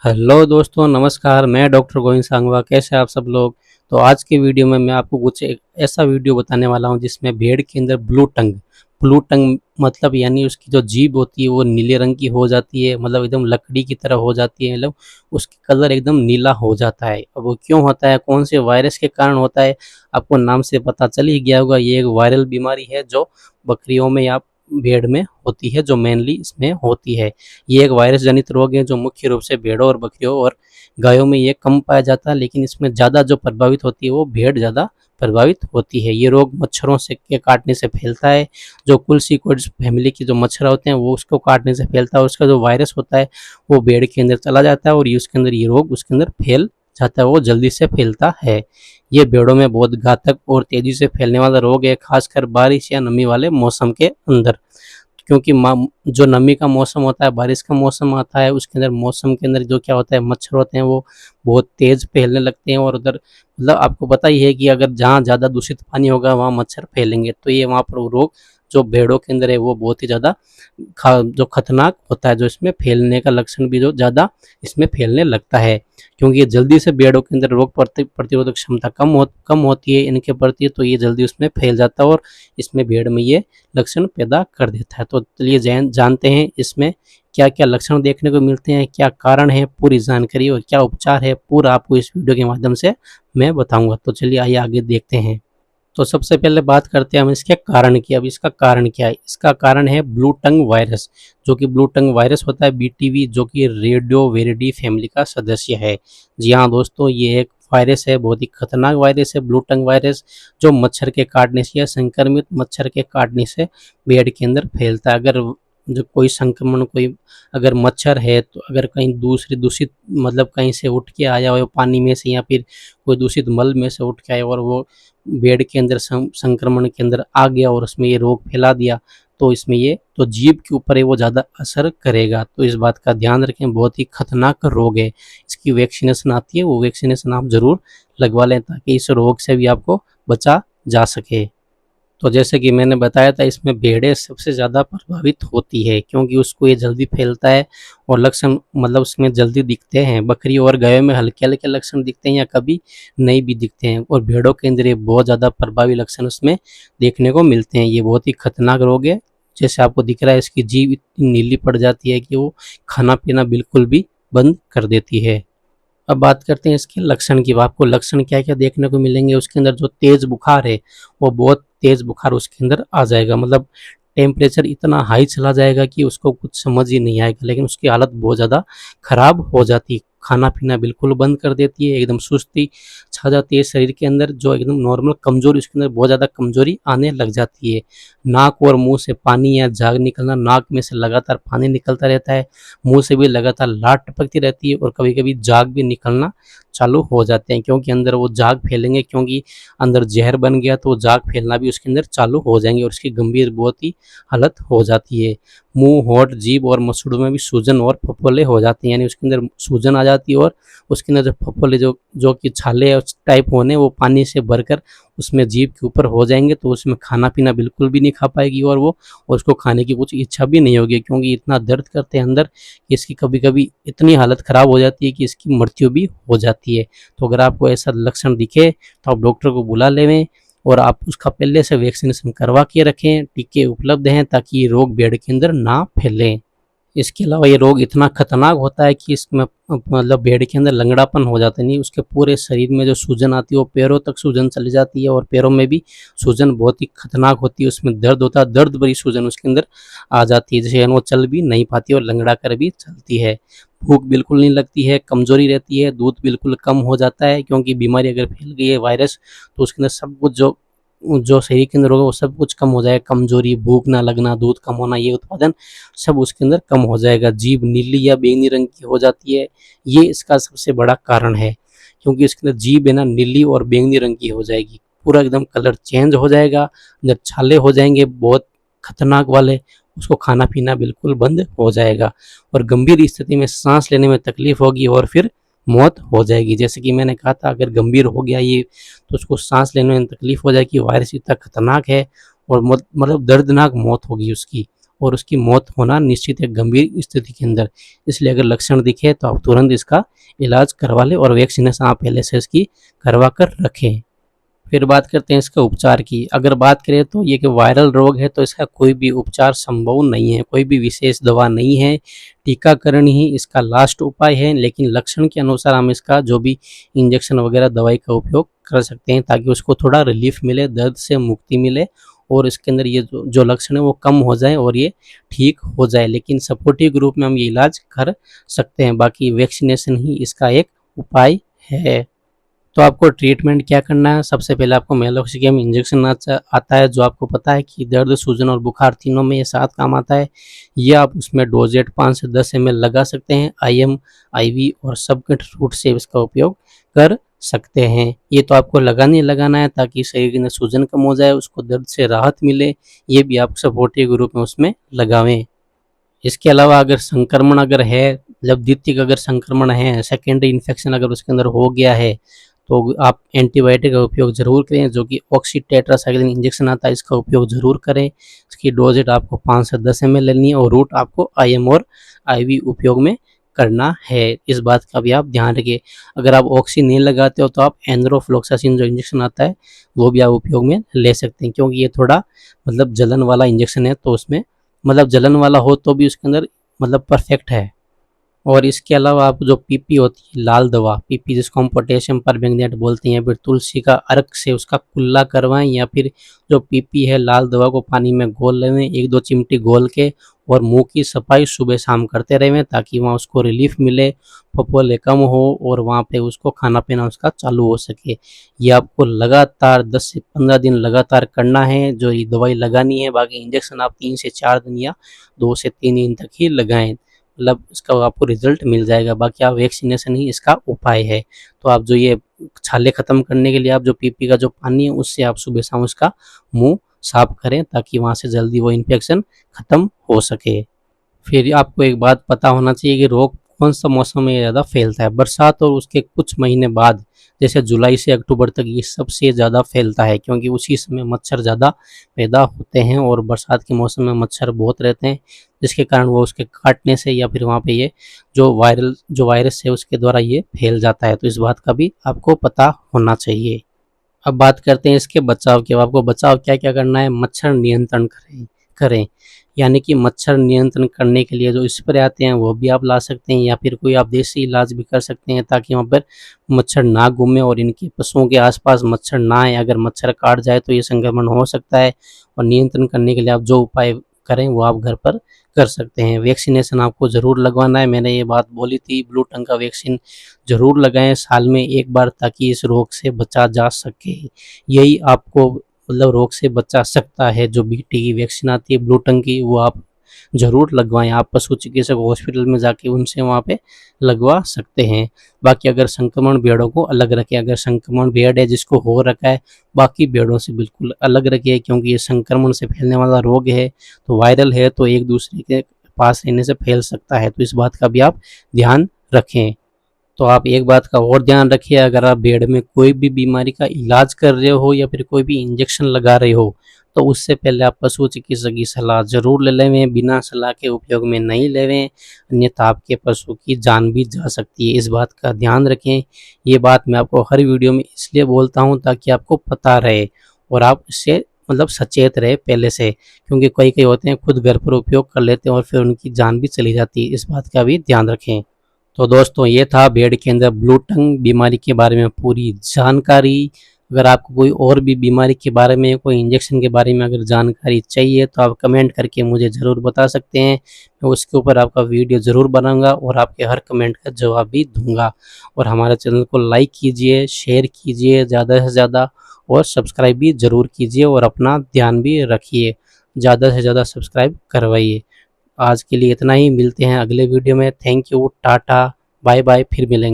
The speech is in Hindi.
हेलो दोस्तों, नमस्कार। मैं डॉक्टर गोविंद सांगवा। कैसे हैं आप सब लोग। तो आज के वीडियो में मैं आपको कुछ एक ऐसा वीडियो बताने वाला हूं जिसमें भेड़ के अंदर ब्लू टंग मतलब यानी उसकी जो जीभ होती है वो नीले रंग की हो जाती है, मतलब एकदम लकड़ी की तरह हो जाती है, मतलब उसकी कलर एकदम नीला हो जाता है। अब वो क्यों होता है, कौन से वायरस के कारण होता है, आपको नाम से पता चल ही गया होगा। ये एक वायरल बीमारी है जो बकरियों में या भेड़ में होती है, जो मेनली इसमें होती है। ये एक वायरस जनित रोग है जो मुख्य रूप से भेड़ों और बकरियों और गायों में ये कम पाया जाता है, लेकिन इसमें ज़्यादा जो प्रभावित होती है वो भेड़ ज़्यादा प्रभावित होती है। ये रोग मच्छरों से के काटने से फैलता है। जो कुलसीकोइड्स फैमिली के जो मच्छर होते हैं वो उसको काटने से फैलता है। उसका जो वायरस होता है वो भेड़ के अंदर चला जाता है और ये उसके अंदर ये रोग उसके अंदर फैल जाता है, वो जल्दी से फैलता है। ये भेड़ों में बहुत घातक और तेजी से फैलने वाला रोग है, खासकर बारिश या नमी वाले मौसम के अंदर। क्योंकि जो नमी का मौसम होता है, बारिश का मौसम आता है, उसके अंदर मौसम के अंदर जो क्या होता है, मच्छर होते हैं वो बहुत तेज फैलने लगते हैं। और उधर मतलब आपको पता ही है कि अगर जहाँ ज़्यादा दूषित पानी होगा वहाँ मच्छर फैलेंगे, तो ये वहाँ पर रोग जो भेड़ों के अंदर है वो बहुत ही ज़्यादा जो खतरनाक होता है, जो इसमें फैलने का लक्षण भी जो ज़्यादा इसमें फैलने लगता है। क्योंकि ये जल्दी से भेड़ों के अंदर रोग प्रतिरोधक क्षमता कम होती है इनके प्रति, तो ये जल्दी उसमें फैल जाता है और इसमें भेड़ में ये लक्षण पैदा कर देता है। तो चलिए जानते हैं इसमें क्या क्या लक्षण देखने को मिलते हैं, क्या कारण है, पूरी जानकारी और क्या उपचार है, पूरा आपको इस वीडियो के माध्यम से मैं बताऊंगा। तो चलिए आइए आगे देखते हैं। तो सबसे पहले बात करते हैं हम इसके कारण की। अब इसका कारण क्या है, इसका कारण है ब्लू टंग वायरस। जो कि ब्लू टंग वायरस होता है बीटीवी, जो कि रेडियो वेरिडी फैमिली का सदस्य है। जी हाँ दोस्तों, ये एक वायरस है, बहुत ही खतरनाक वायरस है ब्लू टंग वायरस, जो मच्छर के काटने से या संक्रमित मच्छर के काटने से भेड़ के अंदर फैलता है। अगर जो कोई संक्रमण, कोई अगर मच्छर है, तो अगर कहीं दूसरी दूषित मतलब कहीं से उठ के आया हो पानी में से या फिर कोई दूषित मल में से उठ के आया और वो भेड़ के अंदर संक्रमण के अंदर आ गया और उसमें ये रोग फैला दिया, तो इसमें ये तो जीभ के ऊपर है वो ज़्यादा असर करेगा। तो इस बात का ध्यान रखें, बहुत ही खतरनाक रोग है। इसकी वैक्सीनेशन आती है, वो वैक्सीनेशन आप ज़रूर लगवा लें ताकि इस रोग से भी आपको बचा जा सके। तो जैसे कि मैंने बताया था, इसमें भेड़ें सबसे ज़्यादा प्रभावित होती है क्योंकि उसको ये जल्दी फैलता है और लक्षण मतलब उसमें जल्दी दिखते हैं। बकरी और गायों में हल्के हल्के लक्षण दिखते हैं या कभी नहीं भी दिखते हैं, और भेड़ों के अंदर ये बहुत ज़्यादा प्रभावी लक्षण उसमें देखने को मिलते हैं। ये बहुत ही खतरनाक रोग है। जैसे आपको दिख रहा है, इसकी जीभ इतनी नीली पड़ जाती है कि वो खाना पीना बिल्कुल भी बंद कर देती है। अब बात करते हैं इसके लक्षण की। आपको लक्षण क्या क्या देखने को मिलेंगे, उसके अंदर जो तेज बुखार है वो बहुत तेज बुखार उसके अंदर आ जाएगा, मतलब टेम्परेचर इतना हाई चला जाएगा कि उसको कुछ समझ ही नहीं आएगा, लेकिन उसकी हालत बहुत ज़्यादा खराब हो जाती है। खाना पीना बिल्कुल बंद कर देती है, एकदम सुस्ती छा जाती है शरीर के अंदर, जो एकदम नॉर्मल कमजोरी, उसके अंदर बहुत ज़्यादा कमजोरी आने लग जाती है। नाक और मुंह से पानी या झाग निकलना, नाक में से लगातार पानी निकलता रहता है, मुंह से भी लगातार लाट टपकती रहती है और कभी कभी झाग भी निकलना चालू हो जाते हैं, क्योंकि अंदर वो झाग फैलेंगे, क्योंकि अंदर जहर बन गया तो झाग फैलना भी उसके अंदर चालू हो जाएंगे और उसकी गंभीर बहुत ही हालत हो जाती है। मुंह, होठ, जीभ और मसूड़ों में भी सूजन और फफोले हो जाते हैं, यानी उसके अंदर सूजन आ जाती है और उसके अंदर जो फफोले जो जो कि छाले टाइप होने वो पानी से भरकर उसमें जीभ के ऊपर हो जाएंगे, तो उसमें खाना पीना बिल्कुल भी नहीं खा पाएगी और वो और उसको खाने की कुछ इच्छा भी नहीं होगी, क्योंकि इतना दर्द करते हैं अंदर कि इसकी कभी कभी इतनी हालत ख़राब हो जाती है कि इसकी मृत्यु भी हो जाती है। तो अगर आपको ऐसा लक्षण दिखे तो आप डॉक्टर को बुला लेवें और आप उसका पहले से वैक्सीनेशन करवा के रखें। टीके उपलब्ध हैं ताकि ये रोग भेड़ के अंदर ना फैलें। इसके अलावा ये रोग इतना खतरनाक होता है कि इसमें मतलब भेड़ के अंदर लंगड़ापन हो जाता है, नहीं उसके पूरे शरीर में जो सूजन आती है वो पैरों तक सूजन चली जाती है और पैरों में भी सूजन बहुत ही खतरनाक होती है। उसमें दर्द होता है, दर्द भरी सूजन उसके अंदर आ जाती है, जैसे वो चल भी नहीं पाती और लंगड़ा कर भी चलती है। भूख बिल्कुल नहीं लगती है, कमजोरी रहती है, दूध बिल्कुल कम हो जाता है, क्योंकि बीमारी अगर फैल गई है वायरस तो उसके अंदर सब कुछ जो जो शरीर के अंदर होगा वो सब कुछ कम हो जाएगा। कमजोरी, भूख ना लगना, दूध कम होना, ये उत्पादन सब उसके अंदर कम हो जाएगा। जीभ नीली या बैंगनी रंग की हो जाती है, ये इसका सबसे बड़ा कारण है, क्योंकि इसके अंदर जीभ है ना नीली और बैंगनी रंग की हो जाएगी, पूरा एकदम कलर चेंज हो जाएगा, अंदर छाले हो जाएंगे बहुत खतरनाक वाले, उसको खाना पीना बिल्कुल बंद हो जाएगा और गंभीर स्थिति में सांस लेने में तकलीफ होगी और फिर मौत हो जाएगी। जैसे कि मैंने कहा था, अगर गंभीर हो गया ये तो उसको सांस लेने में तकलीफ हो जाएगी, वायरस इतना खतरनाक है और मतलब दर्दनाक मौत होगी उसकी। और उसकी मौत होना निश्चित है गंभीर स्थिति के अंदर। इसलिए अगर लक्षण दिखे तो आप तुरंत इसका इलाज करवा लें और वैक्सीनेशन आप पहले से इसकी करवा कर रखें। फिर बात करते हैं इसके उपचार की। अगर बात करें तो ये कि वायरल रोग है तो इसका कोई भी उपचार संभव नहीं है, कोई भी विशेष दवा नहीं है, टीकाकरण ही इसका लास्ट उपाय है। लेकिन लक्षण के अनुसार हम इसका जो भी इंजेक्शन वगैरह दवाई का उपयोग कर सकते हैं ताकि उसको थोड़ा रिलीफ मिले, दर्द से मुक्ति मिले और इसके अंदर ये जो लक्षण है वो कम हो जाए और ये ठीक हो जाए। लेकिन सपोर्टिव ग्रुप में हम ये इलाज कर सकते हैं, बाकी वैक्सीनेशन ही इसका एक उपाय है। तो आपको ट्रीटमेंट क्या करना है, सबसे पहले आपको मेलोक्सिकम इंजेक्शन आता है जो आपको पता है कि दर्द, सूजन और बुखार तीनों में ये साथ काम आता है। ये आप उसमें डोजेट 5 से 10 ml लगा सकते हैं। IM, IV और सबकट रूट से इसका उपयोग कर सकते हैं। ये तो आपको लगाना है ताकि शरीर के अंदर सूजन कम हो जाए, उसको दर्द से राहत मिले। ये भी आप सपोर्टिव ग्रुप में उसमें लगावें। इसके अलावा अगर संक्रमण अगर है, जब द्वितीयक अगर संक्रमण है, सेकेंडरी इन्फेक्शन अगर उसके अंदर हो गया है तो आप एंटीबायोटिक का उपयोग ज़रूर करें, जो कि ऑक्सीटेट्रासाइक्लिन इंजेक्शन आता है, इसका उपयोग ज़रूर करें। इसकी डोजेट आपको 5 से 10 ml लेनी है और रूट आपको IM और IV उपयोग में करना है। इस बात का भी आप ध्यान रखिए। अगर आप ऑक्सी नहीं लगाते हो तो आप एंड्रोफ्लोक्सासिन जो इंजेक्शन आता है वो भी आप उपयोग में ले सकते हैं, क्योंकि ये थोड़ा मतलब जलन वाला इंजेक्शन है, तो उसमें मतलब जलन वाला हो तो भी उसके अंदर मतलब परफेक्ट है। और इसके अलावा आप जो पीपी होती है, लाल दवा पीपी जिसको हम पोटेशियम परमैंगनेट बोलते हैं, फिर तुलसी का अर्क से उसका कुल्ला करवाएं, या फिर जो पीपी है लाल दवा को पानी में घोल लें 1-2 चिमटी घोल के और मुंह की सफाई सुबह शाम करते रहें ताकि वहाँ उसको रिलीफ मिले, फफोले कम हो और वहाँ पे उसको खाना पीना उसका चालू हो सके। ये आपको लगातार 10 से 15 दिन लगातार करना है जो ये दवाई लगानी है। बाकी इंजेक्शन आप 3 से 4 दिन या 2 से 3 दिन तक ही लगाएं, मतलब इसका आपको रिजल्ट मिल जाएगा। बाकी आप वैक्सीनेशन ही इसका उपाय है। तो आप जो ये छाले ख़त्म करने के लिए आप जो पीपी का जो पानी है उससे आप सुबह शाम उसका मुंह साफ करें ताकि वहाँ से जल्दी वो इन्फेक्शन ख़त्म हो सके। फिर आपको एक बात पता होना चाहिए कि रोग कौन सा मौसम में ज़्यादा फैलता है। बरसात और उसके कुछ महीने बाद जैसे जुलाई से अक्टूबर तक ये सबसे ज़्यादा फैलता है, क्योंकि उसी समय मच्छर ज़्यादा पैदा होते हैं और बरसात के मौसम में मच्छर बहुत रहते हैं, जिसके कारण वो उसके काटने से या फिर वहाँ पे ये जो वायरस है उसके द्वारा ये फैल जाता है। तो इस बात का भी आपको पता होना चाहिए। अब बात करते हैं इसके बचाव की। अब आपको बचाव क्या क्या करना है, मच्छर नियंत्रण करें, यानी कि मच्छर नियंत्रण करने के लिए जो स्प्रे आते हैं वो भी आप ला सकते हैं, या फिर कोई आप देसी इलाज भी कर सकते हैं ताकि वहाँ पर मच्छर ना घूमे और इनके पशुओं के आसपास मच्छर ना आए। अगर मच्छर काट जाए तो ये संक्रमण हो सकता है, और नियंत्रण करने के लिए आप जो उपाय करें वो आप घर पर कर सकते हैं। वैक्सीनेशन आपको ज़रूर लगवाना है, मैंने ये बात बोली थी, ब्लू टंग का वैक्सीन ज़रूर लगाएं साल में एक बार ताकि इस रोग से बचा जा सके। यही आपको मतलब रोग से बचा सकता है। जो BT की वैक्सीन आती है ब्लू टंग की वो आप ज़रूर लगवाएं। आप पशु चिकित्सक हॉस्पिटल में जाके उनसे वहाँ पे लगवा सकते हैं। बाकी अगर संक्रमण भेड़ों को अलग रखें, अगर संक्रमण भेड़ है जिसको हो रखा है बाकी भेड़ों से बिल्कुल अलग रखिए, क्योंकि ये संक्रमण से फैलने वाला रोग है, तो वायरल है तो एक दूसरे के पास रहने से फैल सकता है। तो इस बात का भी आप ध्यान रखें। तो आप एक बात का और ध्यान रखिए, अगर आप भेड़ में कोई भी बीमारी का इलाज कर रहे हो या फिर कोई भी इंजेक्शन लगा रहे हो तो उससे पहले आप पशु चिकित्सक की सलाह जरूर ले लेवें, बिना सलाह के उपयोग में नहीं लेवें, अन्यथा आपके पशु की जान भी जा सकती है। इस बात का ध्यान रखें। ये बात मैं आपको हर वीडियो में इसलिए बोलता हूँ ताकि आपको पता रहे और आप इससे मतलब सचेत रहे पहले से, क्योंकि कई होते हैं खुद घर पर उपयोग कर लेते हैं और फिर उनकी जान भी चली जाती है। इस बात का भी ध्यान रखें। तो दोस्तों ये था भेड़ के अंदर ब्लू टंग बीमारी के बारे में पूरी जानकारी। अगर आपको कोई और भी बीमारी के बारे में, कोई इंजेक्शन के बारे में अगर जानकारी चाहिए तो आप कमेंट करके मुझे ज़रूर बता सकते हैं। मैं उसके ऊपर आपका वीडियो ज़रूर बनाऊंगा और आपके हर कमेंट का जवाब भी दूंगा। और हमारे चैनल को लाइक कीजिए, शेयर कीजिए ज़्यादा से ज़्यादा, और सब्सक्राइब भी ज़रूर कीजिए और अपना ध्यान भी रखिए, ज़्यादा से ज़्यादा सब्सक्राइब करवाइए। आज के लिए इतना ही, मिलते हैं अगले वीडियो में। Thank you, tata, bye bye, फिर मिलेंगे।